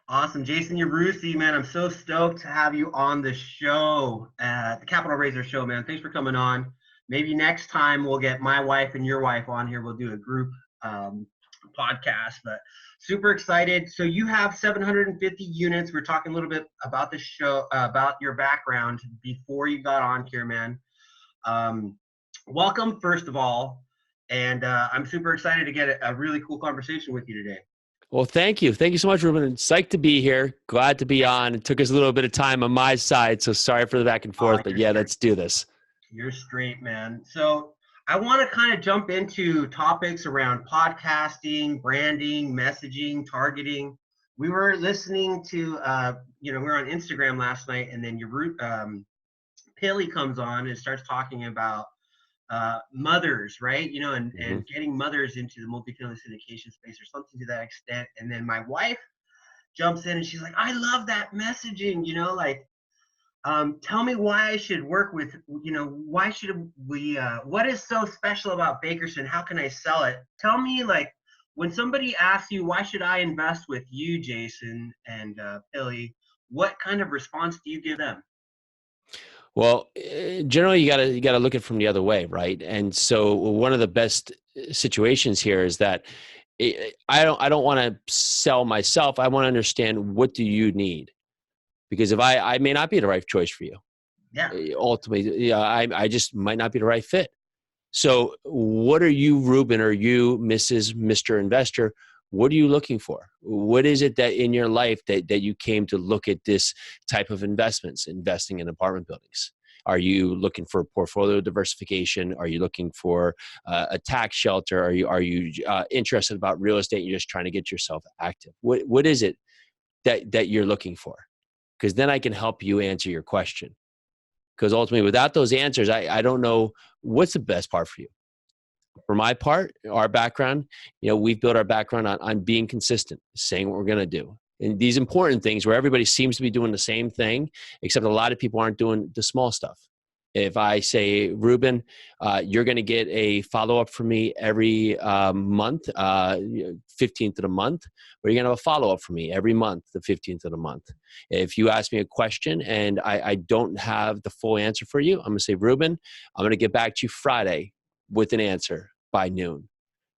Awesome. Jason Yarusi, man, I'm so stoked to have you on the show, the Capital Raiser show, man. Thanks for coming on. Maybe next time we'll get my wife and your wife on here. We'll do a group um, podcast, but super excited. So you have 750 units. We're talking a little bit about the show, about your background before you got on here, man. Um, Welcome, first of all. And I'm super excited to get a really cool conversation with you today. Well, thank you. Thank you so much, Ruben. Psyched to be here. Glad to be on. It took us a little bit of time on my side, so sorry for the back and forth, but yeah, let's do this. You're straight, man. So I want to kind of jump into topics around podcasting, branding, messaging, targeting. We were listening to, we were on Instagram last night, and then Pili comes on and starts talking about mothers, right? And getting mothers into the multifamily syndication space or something to that extent. And then my wife jumps in and she's like, I love that messaging, tell me why I should work with, why should we, what is so special about Bakersfield? How can I sell it? Tell me, like, when somebody asks you, why should I invest with you, Jason and Pili, what kind of response do you give them? Well, generally you gotta look at it from the other way, right? And so one of the best situations here is that I don't want to sell myself. I want to understand, what do you need? Because if I may not be the right choice for you. Yeah. Ultimately, yeah, I just might not be the right fit. So what are you, Ruben, or you, Mr. Investor, what are you looking for? What is it that in your life that you came to look at this type of investments, investing in apartment buildings? Are you looking for portfolio diversification? Are you looking for a tax shelter? Are you interested about real estate? And you're just trying to get yourself active. What is it that you're looking for? Because then I can help you answer your question. Because ultimately, without those answers, I don't know what's the best part for you. For my part, our background, we've built our background on being consistent, saying what we're going to do. And these important things where everybody seems to be doing the same thing, except a lot of people aren't doing the small stuff. If I say, Ruben, you're going to get a follow-up from me every month, 15th of the month, or you're going to have a follow-up from me every month, the 15th of the month. If you ask me a question and I don't have the full answer for you, I'm going to say, Ruben, I'm going to get back to you Friday with an answer by noon.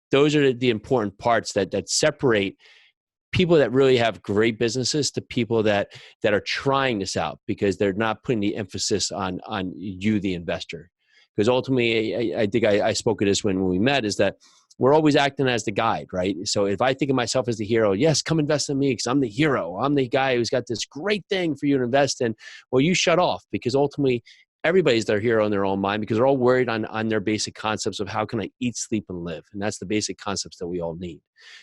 Those are the important parts that separate people that really have great businesses to people that are trying this out because they're not putting the emphasis on you, the investor. Because ultimately, I think I spoke of this when we met, is that we're always acting as the guide, right? So if I think of myself as the hero, yes, come invest in me because I'm the hero. I'm the guy who's got this great thing for you to invest in. Well, you shut off, because ultimately everybody's their hero in their own mind, because they're all worried on their basic concepts of how can I eat, sleep, and live. And that's the basic concepts that we all need.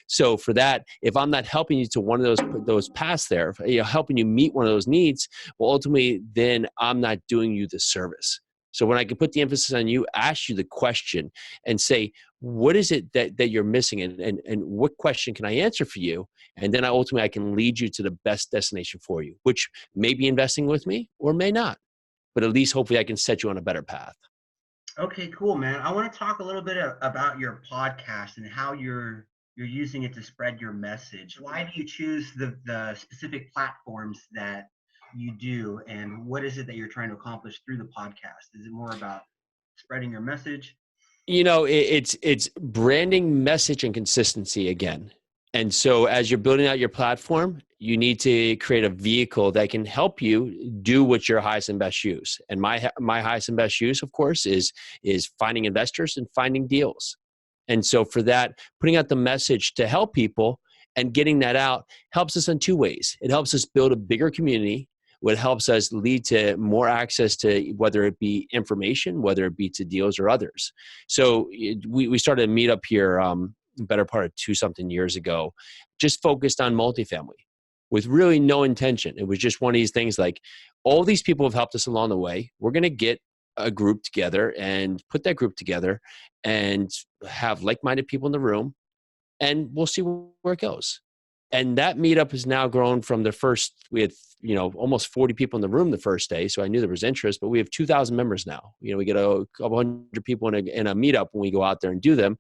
So for that, if I'm not helping you to one of those paths there, helping you meet one of those needs, well, ultimately, then I'm not doing you the service. So when I can put the emphasis on you, ask you the question and say, what is it that you're missing, and what question can I answer for you? And then ultimately I can lead you to the best destination for you, which may be investing with me or may not. But at least hopefully I can set you on a better path. Okay, cool, man. I want to talk a little bit about your podcast and how you're using it to spread your message. Why do you choose the specific platforms that you do, and what is it that you're trying to accomplish through the podcast? Is it more about spreading your message? It's branding, message, and consistency again. And so as you're building out your platform, you need to create a vehicle that can help you do what's your highest and best use. And my highest and best use, of course, is finding investors and finding deals. And so for that, putting out the message to help people and getting that out helps us in two ways. It helps us build a bigger community. What helps us lead to more access to, whether it be information, whether it be to deals or others. So we started a meetup here, better part of 2-something years ago, just focused on multifamily with really no intention. It was just one of these things like, all these people have helped us along the way. We're going to get a group together and put that group together and have like-minded people in the room, and we'll see where it goes. And that meetup has now grown from the first, we had, almost 40 people in the room the first day. So I knew there was interest, but we have 2,000 members now. We get a couple hundred people in a meetup when we go out there and do them.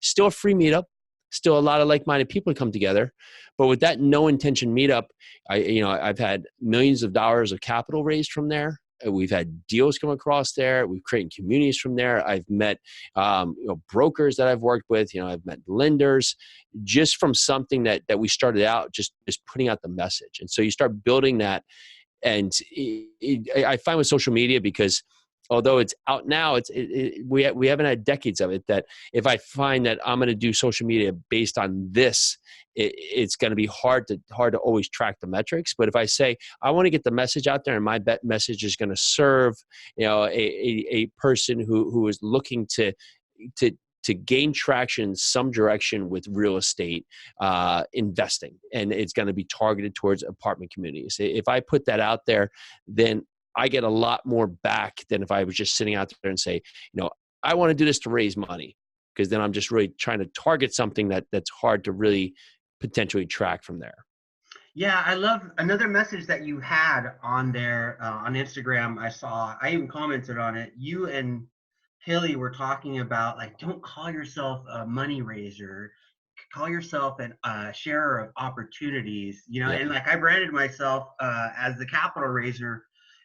Still a free meetup. still a lot of like-minded people come together. But with that no intention meetup, I've had millions of dollars of capital raised from there. We've had deals come across there. We've created communities from there. I've met brokers that I've worked with. I've met lenders just from something that we started out just putting out the message. And so you start building that. And I find with social media, because although it's out now, we haven't had decades of it, that if I find that I'm going to do social media based on this, it's going to be hard to always track the metrics. But if I say I want to get the message out there, and my message is going to serve a person who is looking to gain traction in some direction with real estate investing, and it's going to be targeted towards apartment communities. If I put that out there, then I get a lot more back than if I was just sitting out there and say, I want to do this to raise money, because then I'm just really trying to target something that's hard to really potentially track from there. Yeah, I love another message that you had on there on Instagram. I even commented on it. You and Pili were talking about, like, don't call yourself a money raiser, call yourself a sharer of opportunities, Yep. And like, I branded myself as the capital raiser.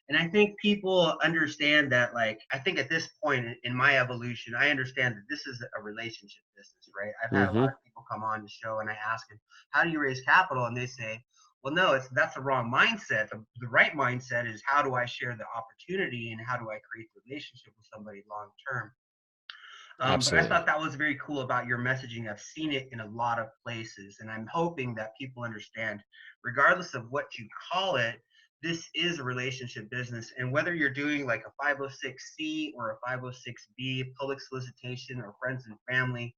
And I think people understand that, like, I think at this point in my evolution, I understand that this is a relationship business, right? I've had a lot of people come on the show and I ask them, how do you raise capital? And they say, well, no, that's the wrong mindset. The right mindset is, how do I share the opportunity and how do I create the relationship with somebody long term? But I thought that was very cool about your messaging. I've seen it in a lot of places, and I'm hoping that people understand, regardless of what you call it, this is a relationship business. And whether you're doing like a 506C or a 506B, public solicitation, or friends and family,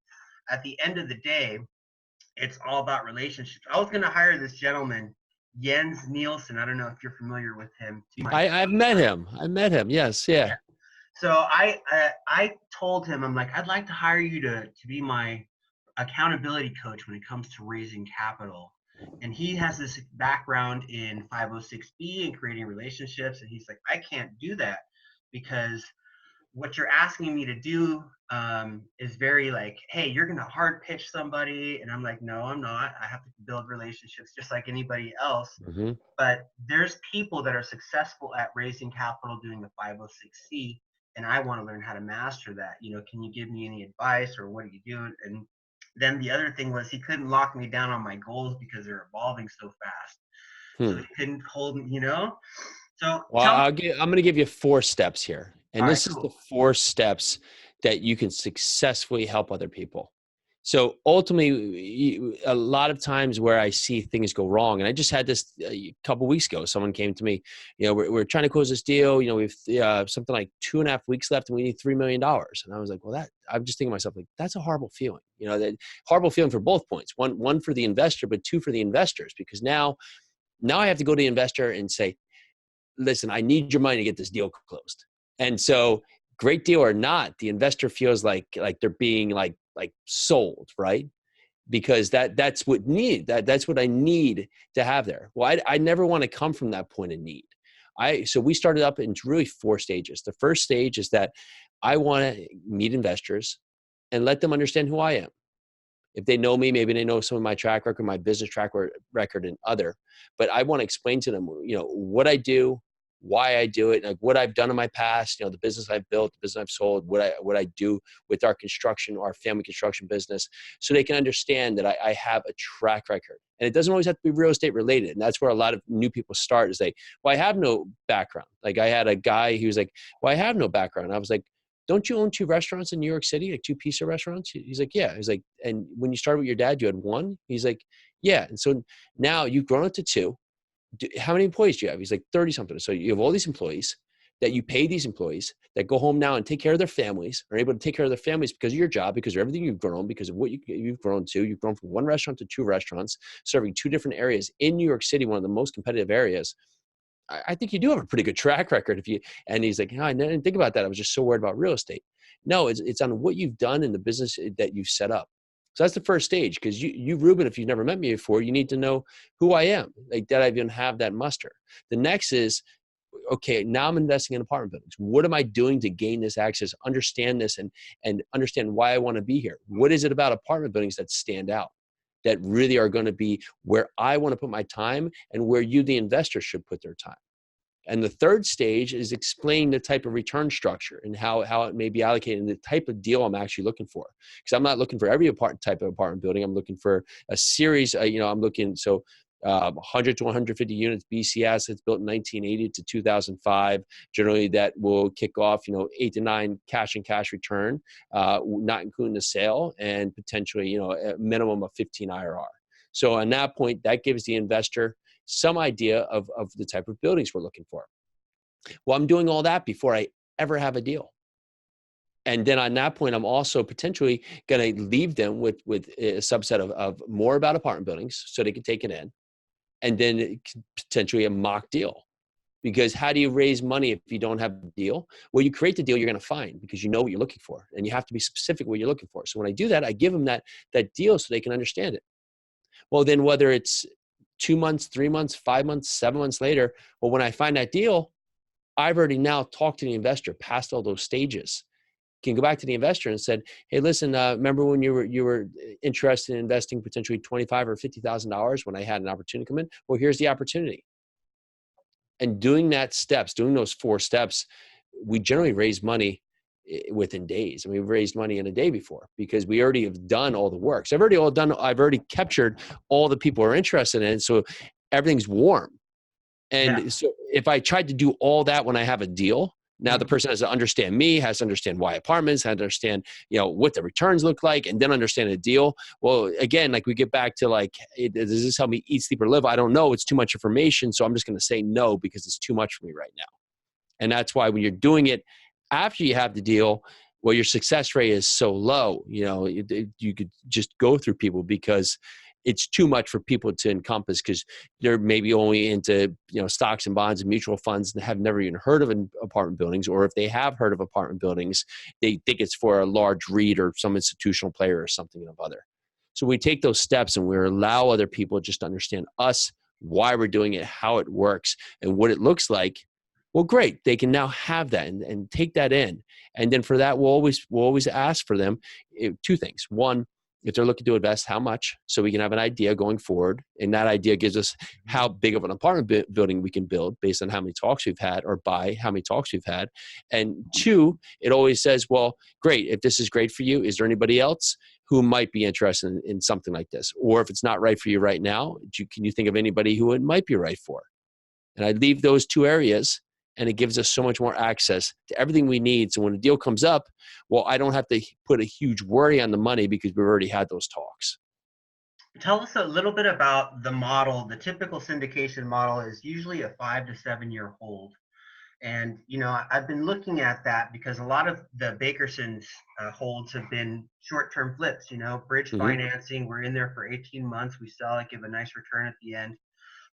at the end of the day, it's all about relationships. I was going to hire this gentleman, Jens Nielsen. I don't know if you're familiar with him. I've met him. Yes. Yeah. So I told him, I'm like, I'd like to hire you to be my accountability coach when it comes to raising capital. And he has this background in 506B and creating relationships. And he's like, I can't do that, because what you're asking me to do is very like, hey, you're going to hard pitch somebody. And I'm like, no, I'm not. I have to build relationships just like anybody else. Mm-hmm. But there's people that are successful at raising capital doing the 506C. And I want to learn how to master that. Can you give me any advice, or what do you do? And then the other thing was, he couldn't lock me down on my goals because they're evolving so fast. So he couldn't hold me, So I'm going to give you 4 steps here. And this is the 4 steps that you can successfully help other people. So ultimately, a lot of times where I see things go wrong, and I just had this a couple of weeks ago, someone came to me, we're trying to close this deal. We've something like 2.5 weeks left and we need $3 million. And I was like, well, I'm just thinking to myself, like, that's a horrible feeling, that horrible feeling for both points. One for the investor, but 2 for the investors, because now I have to go to the investor and say, listen, I need your money to get this deal closed. And so, great deal or not, the investor feels like they're being like sold, right? Because that's what I need to have there. Well, I never want to come from that point of need. So we started up in really 4 stages. The first stage is that I want to meet investors and let them understand who I am. If they know me, maybe they know some of my track record, my business track record, and other. But I want to explain to them, what I do, why I do it, like what I've done in my past, the business I've built, the business I've sold, what I do with our family construction business, so they can understand that I have a track record. And it doesn't always have to be real estate related. And that's where a lot of new people start, is well, I have no background. Like, I had a guy who was like, well, I have no background. I was like, don't you own 2 restaurants in New York City, like 2 pizza restaurants? He's like, yeah. He's like, and when you started with your dad, you had 1? He's like, yeah. And so now you've grown it to 2. How many employees do you have? He's like, 30 something. So you have all these employees that you pay, these employees that go home now and take care of their families, are able to take care of their families because of your job, because of everything you've grown, because of what you've grown to. You've grown from 1 restaurant to 2 restaurants, serving 2 different areas in New York City, one of the most competitive areas. I think you do have a pretty good track record. And he's like, I didn't think about that. I was just so worried about real estate. No, it's on what you've done in the business that you've set up. So that's the first stage, because you, Ruben, if you've never met me before, you need to know who I am, like that I even have that muster. The next is, okay, now I'm investing in apartment buildings. What am I doing to gain this access, understand this, and understand why I want to be here? What is it about apartment buildings that stand out, that really are going to be where I want to put my time and where you, the investor, should put their time? And the third stage is explain the type of return structure and how it may be allocated and the type of deal I'm actually looking for. Because I'm not looking for every type of apartment building. I'm looking for a series, I'm looking, 100 to 150 units BCS. It's built in 1980 to 2005. Generally, that will kick off, 8 to 9 cash and cash return, not including the sale, and potentially, a minimum of 15 IRR. So on that point, that gives the investor some idea of the type of buildings we're looking for. Well, I'm doing all that before I ever have a deal. And then on that point, I'm also potentially going to leave them with a subset of more about apartment buildings so they can take it in. And then potentially a mock deal. Because how do you raise money if you don't have a deal? Well, you create the deal you're going to find because you know what you're looking for. And you have to be specific what you're looking for. So when I do that, I give them that deal so they can understand it. Well, then whether it's 2 months, 3 months, 5 months, 7 months later, well, when I find that deal, I've already now talked to the investor past all those stages. Can go back to the investor and said, "Hey, listen, remember when you were interested in investing potentially $25,000 or $50,000 when I had an opportunity come in? Well, here's the opportunity." And doing those 4 steps, we generally raise money within days. I mean, we've raised money in a day before because we already have done all the work. So I've already captured all the people who are interested in it. So everything's warm. And so if I tried to do all that when I have a deal, now the person has to understand me, has to understand why apartments, has to understand, what the returns look like, and then understand a deal. Well, again, like we get back to does this help me eat, sleep, or live? I don't know. It's too much information. So I'm just going to say no because it's too much for me right now. And that's why when you're doing it after you have the deal, well, your success rate is so low. You could just go through people because it's too much for people to encompass because they're maybe only into, stocks and bonds and mutual funds and have never even heard of apartment buildings. Or if they have heard of apartment buildings, they think it's for a large REIT or some institutional player or something of other. So we take those steps and we allow other people just to understand us, why we're doing it, how it works, and what it looks like. Well, great. They can now have that and take that in. And then for that, we'll always ask for them 2 things. One, if they're looking to invest, how much, so we can have an idea going forward. And that idea gives us how big of an apartment building we can build based on how many talks we've had, or by how many talks we've had. And 2, it always says, well, great. If this is great for you, is there anybody else who might be interested in something like this? Or if it's not right for you right now, can you think of anybody who it might be right for? And I leave those 2 areas. And it gives us so much more access to everything we need. So when a deal comes up, well, I don't have to put a huge worry on the money because we've already had those talks. Tell us a little bit about the model. The typical syndication model is usually a 5 to 7 year hold. And, I've been looking at that because a lot of the Bakerson's holds have been short-term flips, bridge financing. We're in there for 18 months. We sell it, give a nice return at the end.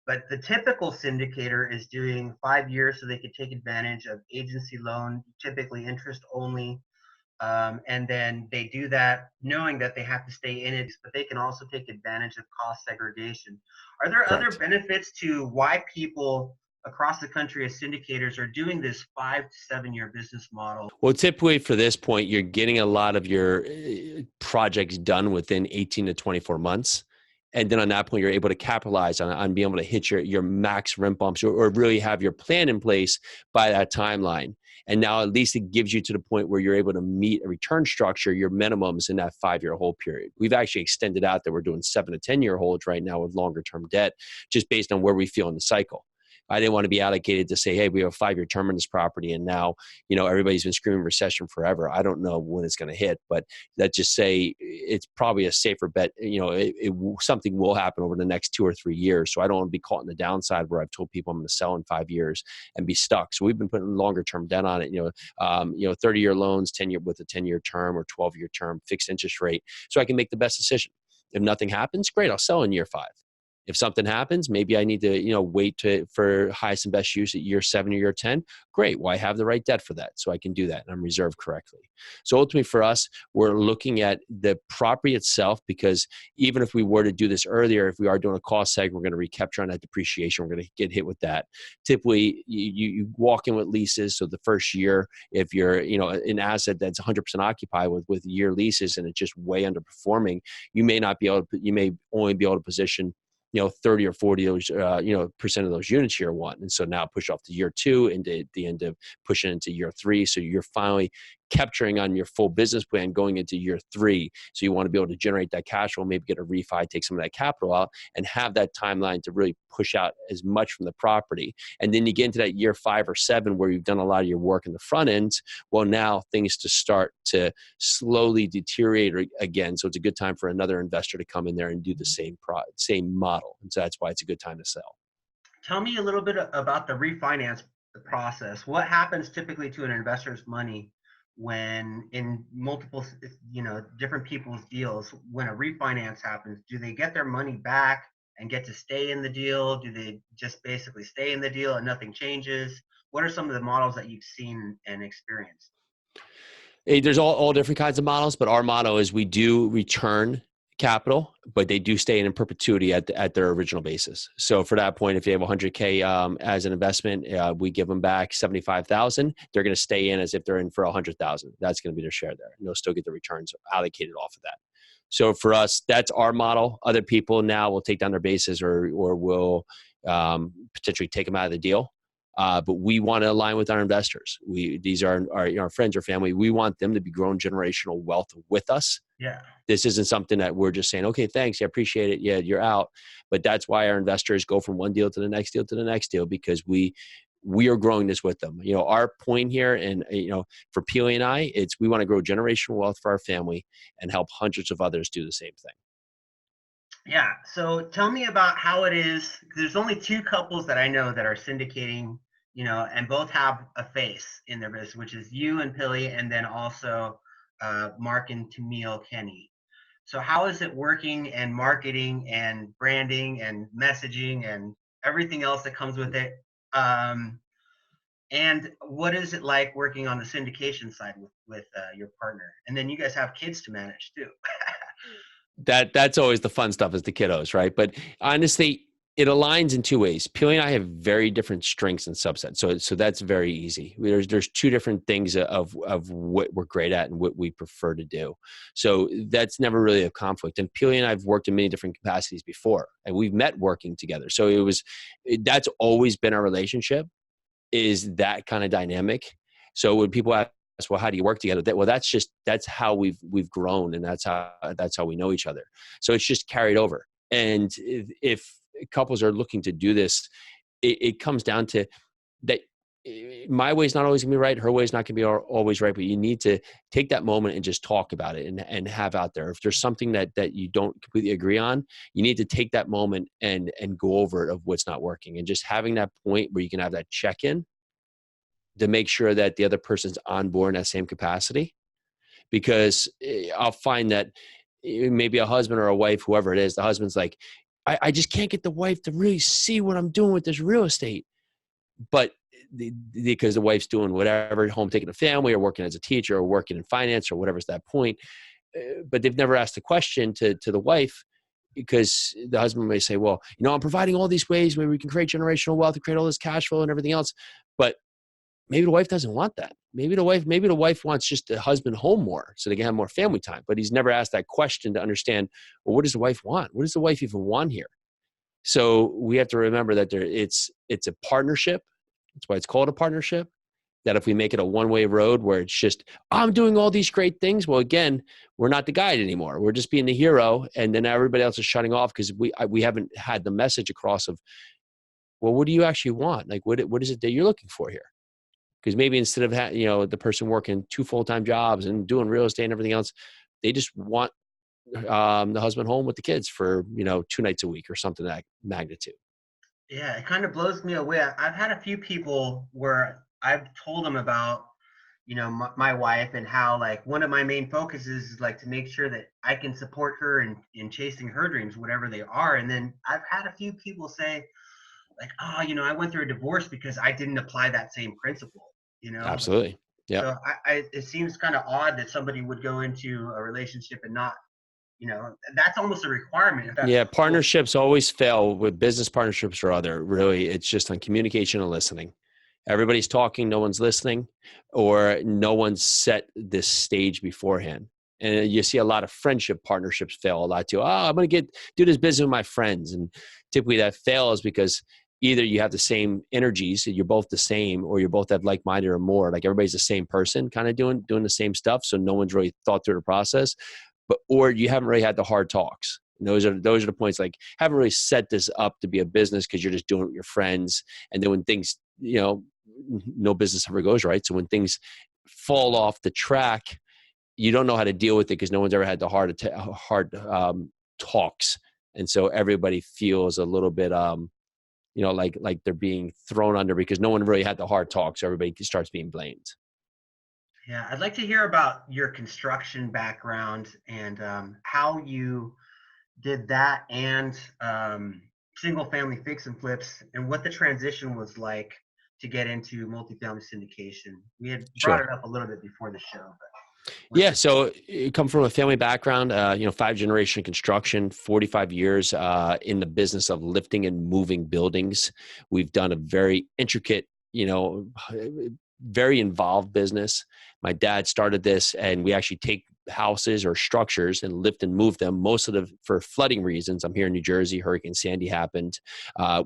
But the typical syndicator is doing 5 years so they could take advantage of agency loan, typically interest only. And then they do that knowing that they have to stay in it, but they can also take advantage of cost segregation. Are there Correct. other benefits to why people across the country as syndicators are doing this 5 to 7 year business model? Well, typically for this point, you're getting a lot of your projects done within 18 to 24 months. And then on that point, you're able to capitalize on being able to hit your max rent bumps or really have your plan in place by that timeline. And now at least it gives you to the point where you're able to meet a return structure, your minimums in that 5-year hold period. We've actually extended out that we're doing 7 to 10 year holds right now with longer term debt, just based on where we feel in the cycle. I didn't want to be allocated to say, hey, we have a 5-year term in this property. And now, everybody's been screaming recession forever. I don't know when it's going to hit, but let's just say it's probably a safer bet. Something will happen over the next 2 or 3 years. So I don't want to be caught in the downside where I've told people I'm going to sell in 5 years and be stuck. So we've been putting longer term debt on it, 30-year loans, 10-year with a 10-year term or 12-year term, fixed interest rate. So I can make the best decision. If nothing happens, great, I'll sell in year 5. If something happens, maybe I need to, wait for highest and best use at year 7 or year 10. Great. Well, I have the right debt for that. So I can do that and I'm reserved correctly. So ultimately for us, we're looking at the property itself, because even if we were to do this earlier, if we are doing a cost seg, we're going to recapture on that depreciation. We're going to get hit with that. Typically, you walk in with leases. So the first year, if you're, an asset that's 100% occupied with year leases and it's just way underperforming, you may only be able to position 30 or 40 of those, percent of those units year one. And so now push off to year 2 and the end of pushing into year 3. So you're finally capturing on your full business plan going into year 3. So you want to be able to generate that cash flow, maybe get a refi, take some of that capital out and have that timeline to really push out as much from the property. And then you get into that year 5 or 7 where you've done a lot of your work in the front end. Well, now things to start to slowly deteriorate again. So it's a good time for another investor to come in there and do the same model. And so that's why it's a good time to sell. Tell me a little bit about the refinance process. What happens typically to an investor's money when in multiple, different people's deals, when a refinance happens? Do they get their money back and get to stay in the deal? Do they just basically stay in the deal and nothing changes? What are some of the models that you've seen and experienced? Hey, there's all different kinds of models, but our model is we do return capital, but they do stay in perpetuity at their original basis. So for that point, if you have 100K as an investment, we give them back 75,000. They're going to stay in as if they're in for 100,000. That's going to be their share there. And they'll still get the returns allocated off of that. So for us, that's our model. Other people now will take down their bases or will potentially take them out of the deal. But we want to align with our investors. These are our friends or family. We want them to be growing generational wealth with us. Yeah. This isn't something that we're just saying, okay, thanks, I appreciate it. Yeah, you're out. But that's why our investors go from one deal to the next deal to the next deal, because we are growing this with them. Our point here, and for Pili and I, it's we want to grow generational wealth for our family and help hundreds of others do the same thing. Yeah. So tell me about how it is. There's only 2 couples that I know that are syndicating, and both have a face in their business, which is you and Pili, and then also Mark and Tamil Kenny. So how is it working, and marketing and branding and messaging and everything else that comes with it? And what is it like working on the syndication side with your partner? And then you guys have kids to manage too. That's always the fun stuff, is the kiddos, right? But honestly, it aligns in 2 ways. Pili and I have very different strengths and subsets, so that's very easy. There's 2 different things of what we're great at and what we prefer to do. So that's never really a conflict. And Pili and I have worked in many different capacities before, and we've met working together. So that's always been our relationship, is that kind of dynamic. So when people ask, well, how do you work together? Well, that's how we've grown, and that's how we know each other. So it's just carried over. And if couples are looking to do this, it comes down to that. My way is not always gonna be right. Her way is not gonna be always right. But you need to take that moment and just talk about it and have out there. If there's something that you don't completely agree on, you need to take that moment and go over it of what's not working, and just having that point where you can have that check-in to make sure that the other person's on board in that same capacity. Because I'll find that maybe a husband or a wife, whoever it is, the husband's like, I just can't get the wife to really see what I'm doing with this real estate. But because the wife's doing whatever, home taking a family or working as a teacher or working in finance or whatever's that point. But they've never asked the question to the wife, because the husband may say, well, I'm providing all these ways where we can create generational wealth and create all this cash flow and everything else. But maybe the wife doesn't want that. Maybe the wife wants just the husband home more so they can have more family time. But he's never asked that question to understand, well, what does the wife want? What does the wife even want here? So we have to remember that it's a partnership. That's why it's called a partnership. That if we make it a one-way road where it's just, I'm doing all these great things. Well, again, we're not the guide anymore. We're just being the hero. And then everybody else is shutting off because we haven't had the message across of, well, what do you actually want? Like, what is it that you're looking for here? Because maybe instead of the person working 2 full-time jobs and doing real estate and everything else, they just want the husband home with the kids for 2 nights a week or something of that magnitude. Yeah, it kind of blows me away. I've had a few people where I've told them about my wife, and how like one of my main focuses is like to make sure that I can support her in chasing her dreams, whatever they are. And then I've had a few people say like, oh, I went through a divorce because I didn't apply that same principle, Absolutely. Yep. So it seems kind of odd that somebody would go into a relationship and not, that's almost a requirement. If that's Yeah. Partnerships always fail with business partnerships or other. Really, it's just on communication and listening. Everybody's talking, no one's listening, or no one's set this stage beforehand. And you see a lot of friendship partnerships fail a lot too. Oh, I'm going to do this business with my friends. And typically that fails because either you have the same energies, you're both the same, or you're both have like-minded or more. Like everybody's the same person kind of doing the same stuff. So no one's really thought through the process, or you haven't really had the hard talks. And those are the points, like haven't really set this up to be a business because you're just doing it with your friends. And then when things, no business ever goes right. So when things fall off the track, you don't know how to deal with it because no one's ever had the hard talks. And so everybody feels a little bit, like they're being thrown under because no one really had the hard talks. So everybody starts being blamed. Yeah, I'd like to hear about your construction background and how you did that, and single family fix and flips, and what the transition was like to get into multifamily syndication. We had brought Sure. it up a little bit before the show. Yeah, so you come from a family background, 5-generation construction, 45 years in the business of lifting and moving buildings. We've done a very intricate, very involved business. My dad started this, and we actually take houses or structures and lift and move them, for flooding reasons. I'm here in New Jersey. Hurricane Sandy happened.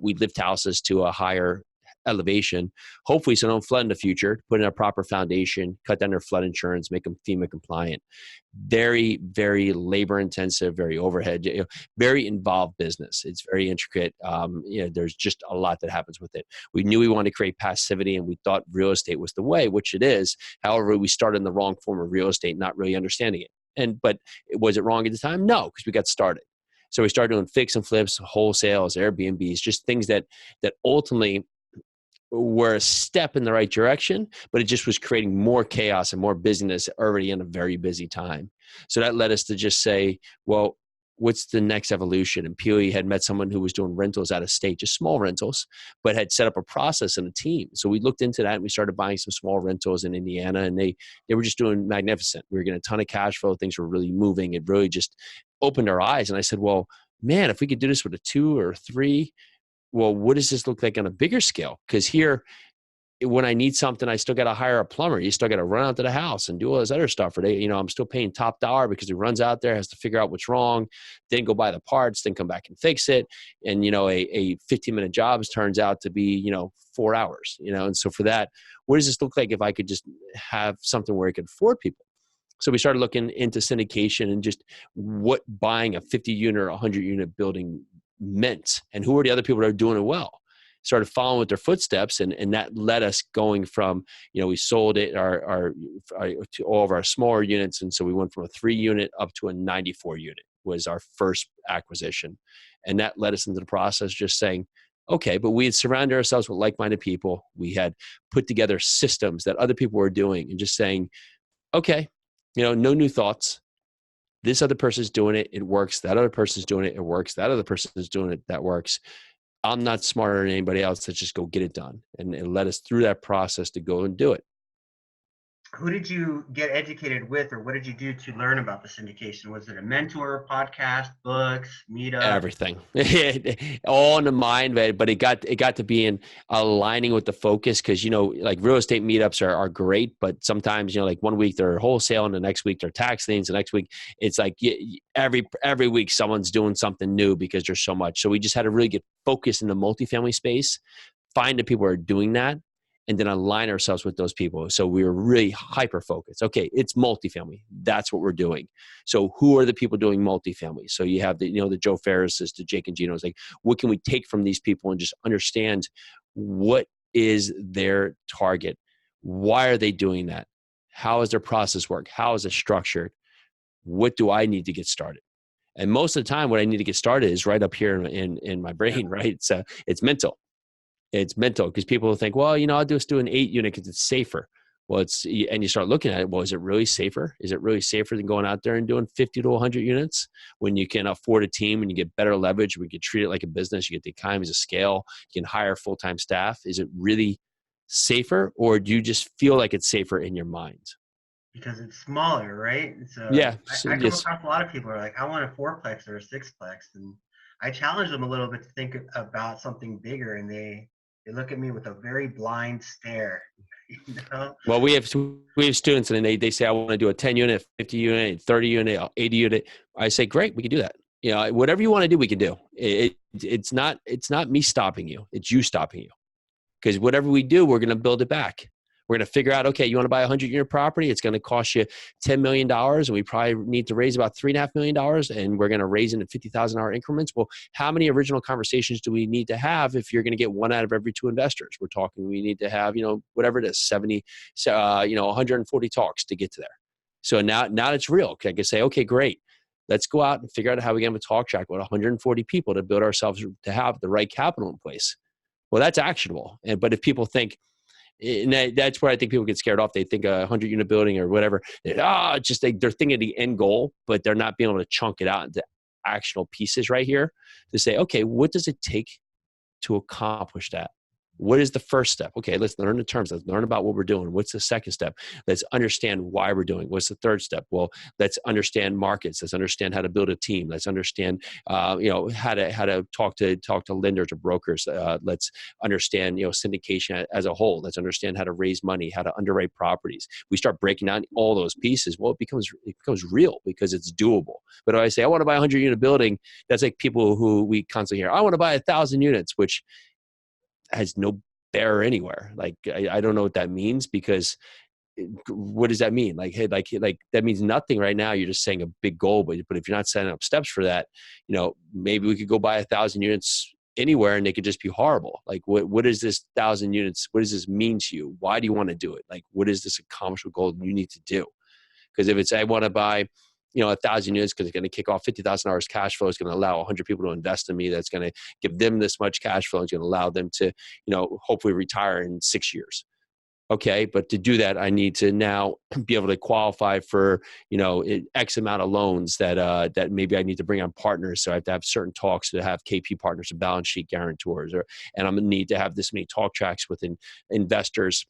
We lift houses to a higher elevation, hopefully so they don't flood in the future, put in a proper foundation, cut down their flood insurance, make them FEMA compliant. Very, very labor intensive, very overhead, very involved business. It's very intricate. There's just a lot that happens with it. We knew we wanted to create passivity, and we thought real estate was the way, which it is. However, we started in the wrong form of real estate, not really understanding it. But was it wrong at the time? No, because we got started. So we started doing fix and flips, wholesales, Airbnbs, just things that ultimately were a step in the right direction, but it just was creating more chaos and more busyness already in a very busy time. So that led us to just say, well, what's the next evolution? And Pili had met someone who was doing rentals out of state, just small rentals, but had set up a process and a team. So we looked into that, and we started buying some small rentals in Indiana, and they were just doing magnificent. We were getting a ton of cash flow. Things were really moving. It really just opened our eyes. And I said, well, man, if we could do this with a 2 or 3, well, what does this look like on a bigger scale? Because here, when I need something, I still got to hire a plumber. You still got to run out to the house and do all this other stuff. I'm still paying top dollar because he runs out there, has to figure out what's wrong, then go buy the parts, then come back and fix it. And, a 15-minute job turns out to be, 4 hours, And so for that, what does this look like if I could just have something where I could afford people? So we started looking into syndication and just what buying a 50-unit or 100-unit building meant, and who are the other people that are doing it well. Started following with their footsteps, and that led us going from, we sold it to all of our smaller units, and so we went from a 3-unit up to a 94-unit was our first acquisition, and that led us into the process just saying, okay, but we had surrounded ourselves with like-minded people. We had put together systems that other people were doing, and just saying, okay, no new thoughts. This other person's doing it, it works. That other person's doing it, it works. That other person's doing it, that works. I'm not smarter than anybody else. Let's just go get it done. And it led us through that process to go and do it. Who did you get educated with, or what did you do to learn about the syndication? Was it a mentor, podcast, books, meetup? Everything, all in the mind, but it got to be in aligning with the focus. Cause like real estate meetups are great, but sometimes, like one week they're wholesale and the next week they're tax liens. The next week it's like every week someone's doing something new because there's so much. So we just had to really get focused in the multifamily space, find the people who are doing that, and then align ourselves with those people. So we were really hyper-focused. Okay, it's multifamily. That's what we're doing. So who are the people doing multifamily? So you have the Joe Ferris's, the Jake and Gino's. Like, what can we take from these people and just understand what is their target? Why are they doing that? How is their process work? How is it structured? What do I need to get started? And most of the time, what I need to get started is right up here in my brain, right? So it's mental. It's mental because people will think, well, I'll just do an 8-unit because it's safer. Well, and you start looking at it. Well, is it really safer? Is it really safer than going out there and doing 50 to 100 units when you can afford a team and you get better leverage? We can treat it like a business. You get the economies of scale. You can hire full-time staff. Is it really safer, or do you just feel like it's safer in your mind? Because it's smaller, right? So Yeah. So I come across a lot of people who are like, I want a fourplex or a sixplex, and I challenge them a little bit to think about something bigger, and they look at me with a very blind stare. You know? Well, we have students, and they say, I want to do a 10 unit, 50 unit, 30 unit, 80 unit. I say, great, we can do that. You know, whatever you want to do, we can do. It's not me stopping you. It's you stopping you. Because whatever we do, we're going to build it back. We're going to figure out, okay, you want to buy a 100-unit property? It's going to cost you $10 million, and we probably need to raise about $3.5 million, and we're going to raise it in $50,000 increments. Well, how many original conversations do we need to have if you're going to get one out of every two investors? We're talking we need to have, whatever it is, 70, 140 talks to get to there. So now it's real. I can say, okay, great. Let's go out and figure out how we get a talk track with 140 people to build ourselves to have the right capital in place. Well, that's actionable. But if people think, and that's where I think people get scared off. They think a 100-unit building or whatever. They're thinking the end goal, but they're not being able to chunk it out into actionable pieces right here to say, okay, what does it take to accomplish that? What is the first step? Okay, let's learn the terms. Let's learn about what we're doing. What's the second step? Let's understand why we're doing. What's the third step? Well, let's understand markets. Let's understand how to build a team. Let's understand, how to talk to lenders or brokers. Let's understand, syndication as a whole. Let's understand how to raise money, how to underwrite properties. We start breaking down all those pieces. Well, it becomes real because it's doable. But if I say I want to buy a 100-unit building, that's like people who we constantly hear. I want to buy 1,000 units, which has no bearer anywhere. Like, I don't know what that means, because what does that mean? Like, hey, like that means nothing right now. You're just saying a big goal, but if you're not setting up steps for that, maybe we could go buy 1,000 units anywhere and they could just be horrible. Like, what is this 1,000 units? What does this mean to you? Why do you want to do it? Like, what is this accomplishable goal you need to do? Because if it's, I want to buy 1,000 units because it's going to kick off $50,000 cash flow. It's going to allow 100 people to invest in me. That's going to give them this much cash flow. It's going to allow them to, hopefully retire in 6 years. Okay. But to do that, I need to now be able to qualify for, X amount of loans that maybe I need to bring on partners. So I have to have certain talks to have KP partners and balance sheet guarantors, and I'm going to need to have this many talk tracks with investors,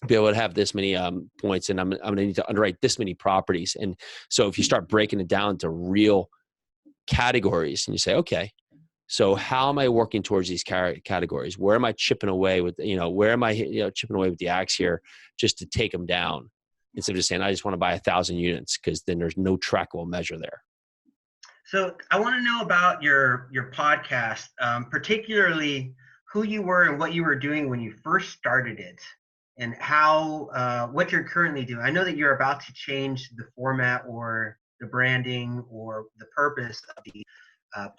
be able to have this many points, and I'm going to need to underwrite this many properties. And so if you start breaking it down to real categories and you say, okay, so how am I working towards these categories? Where am I chipping away with, where am I chipping away with the axe here just to take them down, instead of just saying, I just want to buy 1,000 units, because then there's no trackable measure there. So I want to know about your podcast, particularly who you were and what you were doing when you first started it, and how what you're currently doing. I know that you're about to change the format or the branding or the purpose of the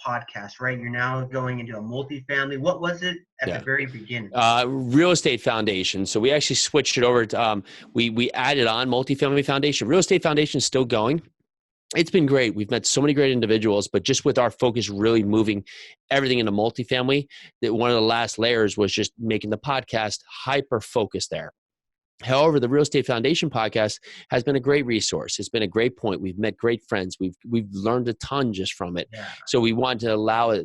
podcast, right? You're now going into a multifamily. What was it at the very beginning? Real Estate Foundation. So we actually switched it over to, we added on Multifamily Foundation. Real Estate Foundation is still going. It's been great. We've met so many great individuals, but just with our focus really moving everything into multifamily, that one of the last layers was just making the podcast hyper focused there. However, the Real Estate Foundation podcast has been a great resource. It's been a great point. We've met great friends. We've learned a ton just from it. Yeah. So we want to allow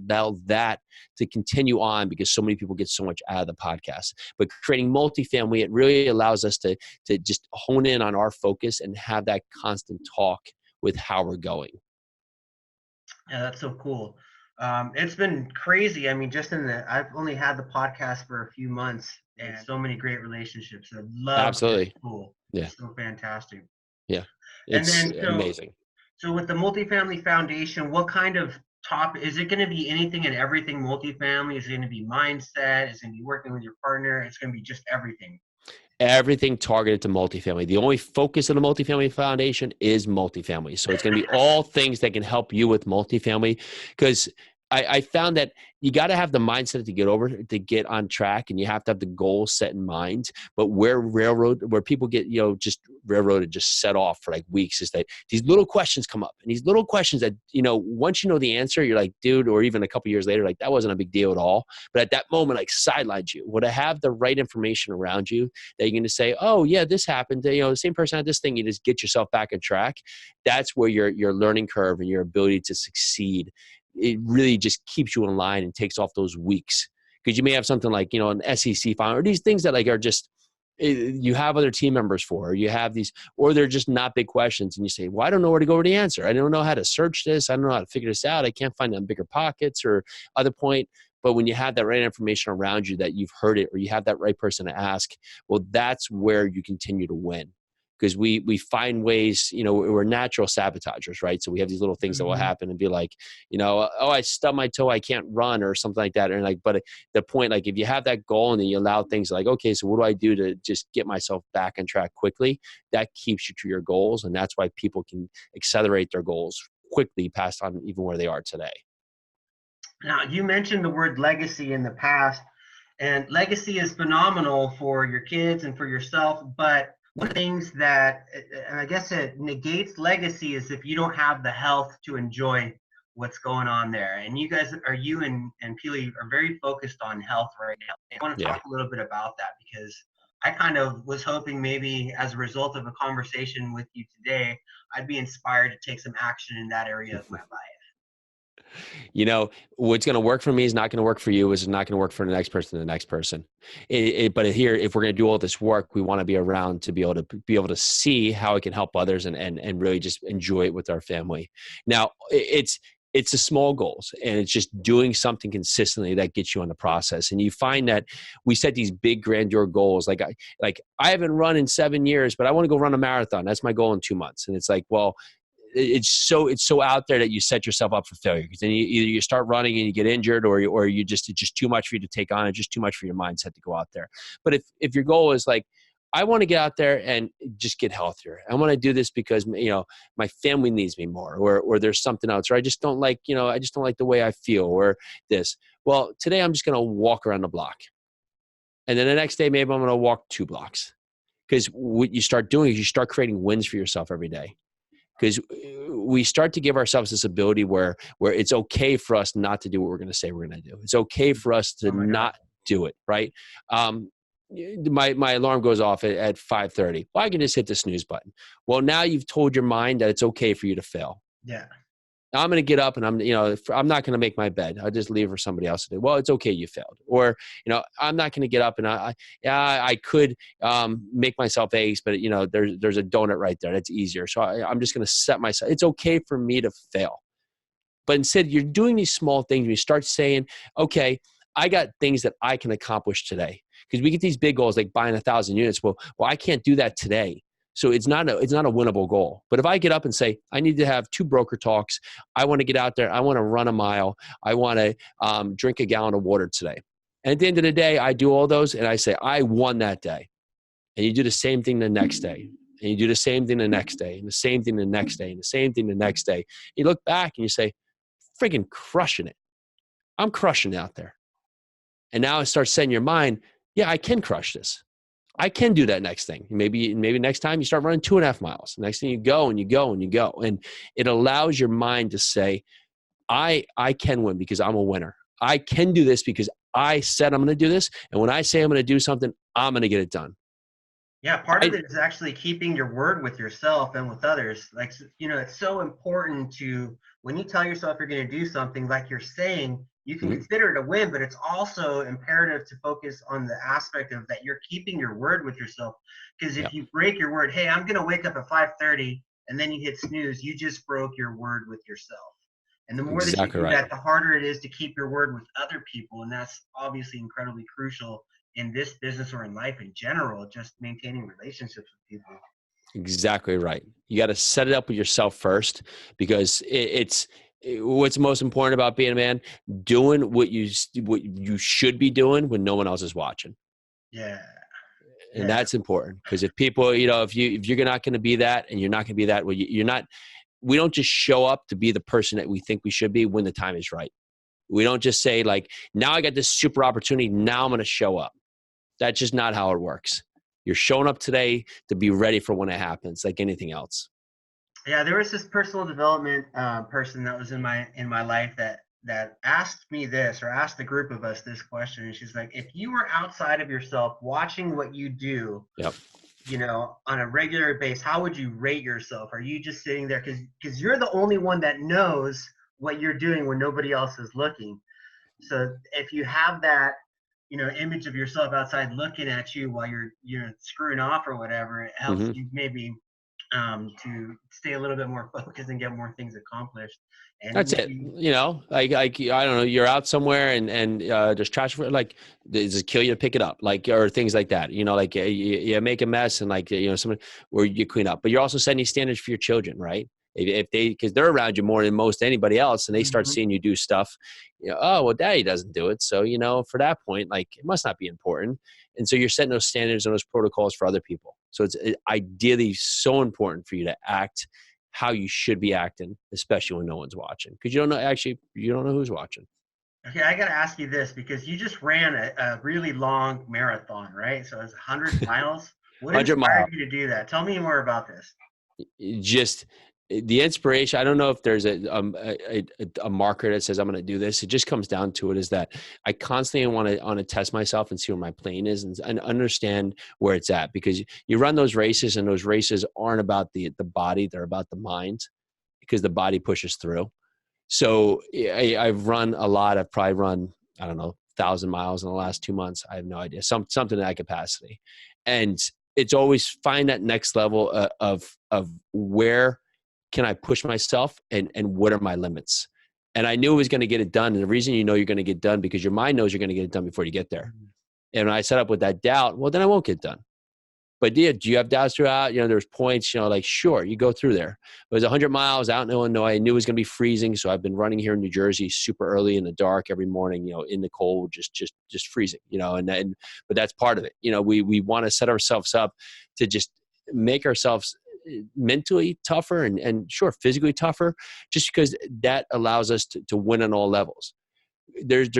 that to continue on, because so many people get so much out of the podcast. But creating multifamily, it really allows us to just hone in on our focus and have that constant talk with how we're going. Yeah, that's so cool. It's been crazy. I mean, I've only had the podcast for a few months, and so many great relationships. I love Absolutely. It's cool. Yeah. It's so fantastic. Yeah. It's amazing. So with the Multifamily Foundation, what kind of topic is it going to be? Anything and everything multifamily? Is it going to be mindset? Is it going to be working with your partner? It's going to be just everything. Everything targeted to multifamily. The only focus of the Multifamily Foundation is multifamily. So it's going to be all things that can help you with multifamily, because I found that you got to have the mindset to get on track, and you have to have the goal set in mind. But where people get, just railroad had just set off for like weeks, is that these little questions come up, and these little questions that, once you know the answer, you're like, dude, or even a couple years later, like that wasn't a big deal at all. But at that moment, like sidelines you. Would I have the right information around you that you're going to say, oh yeah, this happened. The same person had this thing. You just get yourself back on track. That's where your learning curve and your ability to succeed, it really just keeps you in line and takes off those weeks. Because you may have something like, an SEC file, or these things that like are just, you have other team members for, or you have these, or they're just not big questions. And you say, well, I don't know where to go with the answer. I don't know how to search this. I don't know how to figure this out. I can't find it on bigger pockets or other point. But when you have that right information around you that you've heard it, or you have that right person to ask, well, that's where you continue to win. Because we find ways, we're natural sabotagers, right? So we have these little things that will happen and be like, oh, I stubbed my toe, I can't run, or something like that. And like, but the point, like if you have that goal and then you allow things like, okay, so what do I do to just get myself back on track quickly? That keeps you to your goals. And that's why people can accelerate their goals quickly past on even where they are today. Now, you mentioned the word legacy in the past, and legacy is phenomenal for your kids and for yourself, but one of the things that, and I guess it negates legacy, is if you don't have the health to enjoy what's going on there. And you and Pili are very focused on health right now. I want to talk a little bit about that, because I kind of was hoping maybe as a result of a conversation with you today, I'd be inspired to take some action in that area of my life. What's going to work for me is not going to work for you, is not going to work for the next person. But here, if we're going to do all this work, we want to be around to be able to see how it can help others and really just enjoy it with our family. Now, it's the small goals, and it's just doing something consistently that gets you on the process. And you find that we set these big grandeur goals. Like I haven't run in 7 years, but I want to go run a marathon. That's my goal in 2 months. And it's like, well, it's so out there that you set yourself up for failure, because then either you start running and you get injured, or it's just too much for you to take on. It's just too much for your mindset to go out there. But if your goal is like, I want to get out there and just get healthier, I want to do this because my family needs me more, or there's something else, or I just don't like the way I feel, or this. Well, today I'm just going to walk around the block, and then the next day maybe I'm going to walk 2 blocks. Because what you start doing is you start creating wins for yourself every day. Because we start to give ourselves this ability where it's okay for us not to do what we're going to say we're going to do. It's okay for us to not do it, right? My alarm goes off at 5:30. Well, I can just hit the snooze button. Well, now you've told your mind that it's okay for you to fail. Yeah. Now I'm going to get up and I'm not going to make my bed. I'll just leave for somebody else to do. Well, it's okay, you failed. Or, I'm not going to get up and I could make myself eggs, but there's a donut right there. That's easier. So I'm just going to set myself. It's okay for me to fail. But instead, you're doing these small things. And you start saying, okay, I got things that I can accomplish today. Because we get these big goals like buying 1,000 units. Well, I can't do that today. So it's not a winnable goal. But if I get up and say, I need to have 2 broker talks, I want to get out there, I want to run a mile, I want to drink a gallon of water today. And at the end of the day, I do all those and I say, I won that day. And you do the same thing the next day. And you do the same thing the next day, and the same thing the next day, and the same thing the next day. You look back and you say, friggin' crushing it. I'm crushing it out there. And now it starts setting your mind, yeah, I can crush this. I can do that next thing. Maybe next time you start running 2.5 miles. Next thing you go and you go and you go. And it allows your mind to say, I can win because I'm a winner. I can do this because I said I'm going to do this. And when I say I'm going to do something, I'm going to get it done. Yeah, part of it is actually keeping your word with yourself and with others. Like, it's so important to, when you tell yourself you're going to do something, like you're saying, you can consider it a win, but it's also imperative to focus on the aspect of that you're keeping your word with yourself. Because if you break your word, hey, I'm going to wake up at 5:30, and then you hit snooze, you just broke your word with yourself. And the more that you do that, the harder it is to keep your word with other people. And that's obviously incredibly crucial in this business or in life in general, just maintaining relationships with people. Exactly right. You got to set it up with yourself first, because it's what's most important about being a man, doing what you should be doing when no one else is watching. Yeah. And that's important, because if people, if you're not going to be that, and you're not going to be that, well, you're not. We don't just show up to be the person that we think we should be when the time is right. We don't just say like, now I got this super opportunity, now I'm going to show up. That's just not how it works. You're showing up today to be ready for when it happens, like anything else. Yeah, there was this personal development person that was in my life that asked me this, or asked the group of us this question, and she's like, if you were outside of yourself watching what you do, Yep. On a regular basis, how would you rate yourself? Are you just sitting there because you're the only one that knows what you're doing when nobody else is looking? So if you have that, image of yourself outside looking at you while you're screwing off or whatever, it helps Mm-hmm. you maybe to stay a little bit more focused and get more things accomplished. And That's it. Like I don't know, you're out somewhere and there's trash, like, does it kill you to pick it up? Like, or things like that, like you make a mess and like, someone where you clean up, but you're also setting these standards for your children, right? If they, because they're around you more than most anybody else, and they start seeing you do stuff, oh, well, daddy doesn't do it. So, for that point, like, it must not be important. And so you're setting those standards and those protocols for other people. So it's ideally so important for you to act how you should be acting, especially when no one's watching, because you don't know who's watching. Okay, I got to ask you this, because you just ran a really long marathon, right? So it's 100 miles. What 100 inspired miles. you to do that? Tell me more about this. Just the inspiration. I don't know if there's a marker that says I'm going to do this. It just comes down to it is that I constantly want to test myself and see where my plane is and understand where it's at, because you run those races, and those races aren't about the body, they're about the mind, because the body pushes through. So I've run a lot. I've probably run, I don't know, 1,000 miles in the last 2 months. I have no idea. Something in that capacity. And it's always find that next level of where can I push myself, and what are my limits? And I knew I was going to get it done. And the reason you're going to get done, because your mind knows you're going to get it done before you get there. And when I set up with that doubt, well, then I won't get done. But yeah, do you have doubts throughout? There's points, like, sure, you go through there. It was 100 miles out in Illinois. I knew it was going to be freezing. So I've been running here in New Jersey super early in the dark every morning, in the cold, just freezing, but that's part of it. We want to set ourselves up to just make ourselves mentally tougher and sure, physically tougher, just because that allows us to win on all levels. There's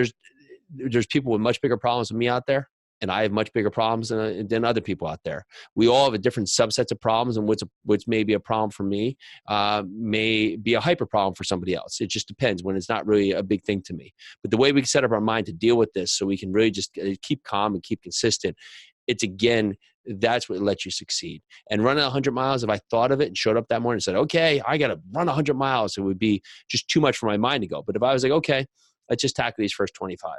people with much bigger problems than me out there, and I have much bigger problems than other people out there. We all have a different subsets of problems, and what's may be a problem for me may be a hyper problem for somebody else. It just depends when it's not really a big thing to me. But the way we can set up our mind to deal with this, so we can really just keep calm and keep consistent, that's what lets you succeed. And running 100 miles, if I thought of it and showed up that morning and said, okay, I got to run 100 miles, it would be just too much for my mind to go. But if I was like, okay, let's just tackle these first 25.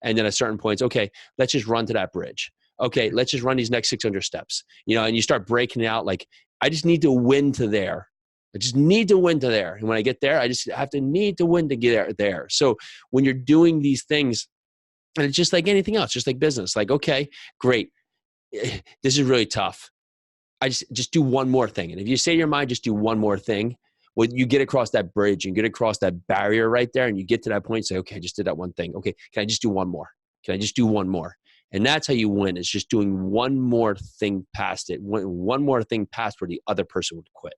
And then at certain points, okay, let's just run to that bridge. Okay, let's just run these next 600 steps. And you start breaking it out like, I just need to win to there. I just need to win to there. And when I get there, I just have to need to win to get there. So when you're doing these things, and it's just like anything else, just like business, like, okay, great. This is really tough. I just do one more thing. And if you say to your mind, just do one more thing, when you get across that bridge and get across that barrier right there, and you get to that point, say, okay, I just did that one thing. Okay, can I just do one more? Can I just do one more? And that's how you win, is just doing one more thing past it, one more thing past where the other person would quit.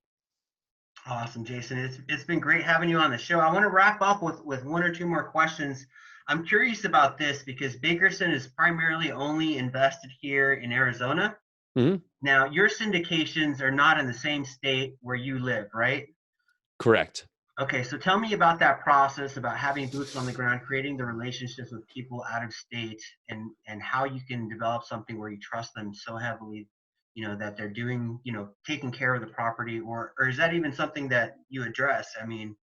Awesome, Jason. It's been great having you on the show. I want to wrap up with one or two more questions. I'm curious about this because Bakerson is primarily only invested here in Arizona. Mm-hmm. Now, your syndications are not in the same state where you live, right? Correct. Okay, so tell me about that process, about having boots on the ground, creating the relationships with people out of state, and how you can develop something where you trust them so heavily, that they're doing, taking care of the property, or is that even something that you address? I mean,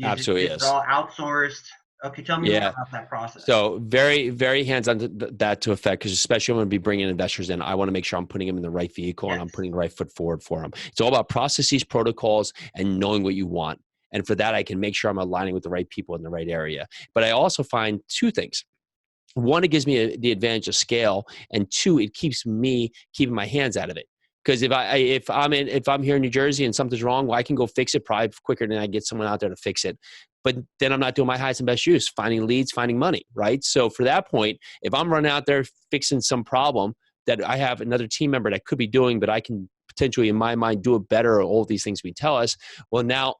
Absolutely is it is. all outsourced? Okay, tell me more about that process. So very, very hands-on to that to effect, because especially when I'm going to be bringing investors in, I want to make sure I'm putting them in the right vehicle, yes, and I'm putting the right foot forward for them. It's all about processes, protocols, and knowing what you want. And for that, I can make sure I'm aligning with the right people in the right area. But I also find two things. One, it gives me the advantage of scale, and two, it keeps me keeping my hands out of it. Because if I'm here in New Jersey and something's wrong, well, I can go fix it probably quicker than I get someone out there to fix it. But then I'm not doing my highest and best use, finding leads, finding money, right? So for that point, if I'm running out there fixing some problem that I have another team member that could be doing, but I can potentially, in my mind, do it better, all of these things we tell us, well, now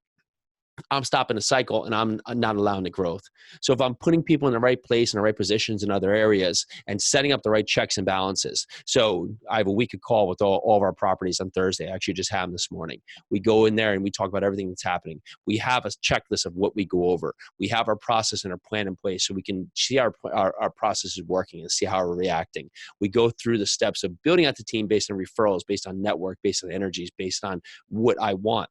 I'm stopping the cycle and I'm not allowing the growth. So if I'm putting people in the right place and the right positions in other areas and setting up the right checks and balances. So I have a weekly call with all of our properties on Thursday. I actually just had them this morning. We go in there and we talk about everything that's happening. We have a checklist of what we go over. We have our process and our plan in place so we can see our process is working and see how we're reacting. We go through the steps of building out the team based on referrals, based on network, based on energies, based on what I want.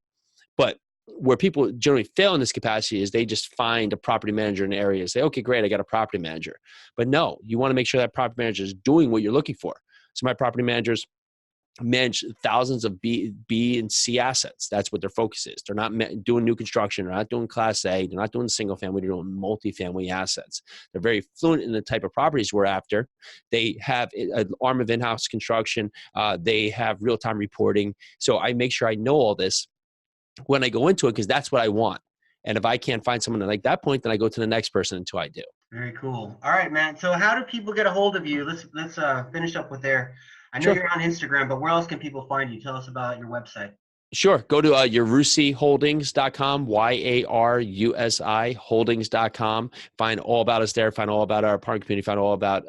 But where people generally fail in this capacity is they just find a property manager in an area and say, okay, great, I got a property manager. But no, you want to make sure that property manager is doing what you're looking for. So my property managers manage thousands of B and C assets. That's what their focus is. They're not doing new construction. They're not doing Class A. They're not doing single family. They're doing multifamily assets. They're very fluent in the type of properties we're after. They have an arm of in-house construction. They have real-time reporting. So I make sure I know all this when I go into it, because that's what I want. And if I can't find someone like that point, then I go to the next person until I do. Very cool. All right, man. So how do people get a hold of you? Let's finish up with there. I know you're on Instagram, but where else can people find you? Tell us about your website. Sure. Go to yarusiholdings.com, YARUSI holdings.com. Find all about us there. Find all about our apartment community. Find all about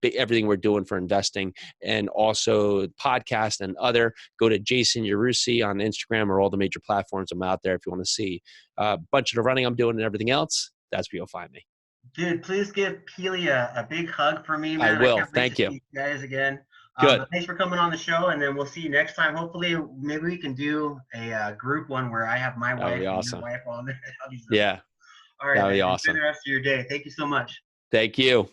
everything we're doing for investing, and also podcast and other. Go to Jason Yarusi on Instagram or all the major platforms. I'm out there if you want to see a bunch of the running I'm doing and everything else. That's where you'll find me. Dude, please give Pili a big hug for me, man. I will. Can't wait Thank to you. see you guys again. Good. But thanks for coming on the show, and then we'll see you next time. Hopefully, maybe we can do a group one where I have my wife and your wife on there. Yeah. All right. That'd be awesome. Enjoy the rest of your day. Thank you so much. Thank you.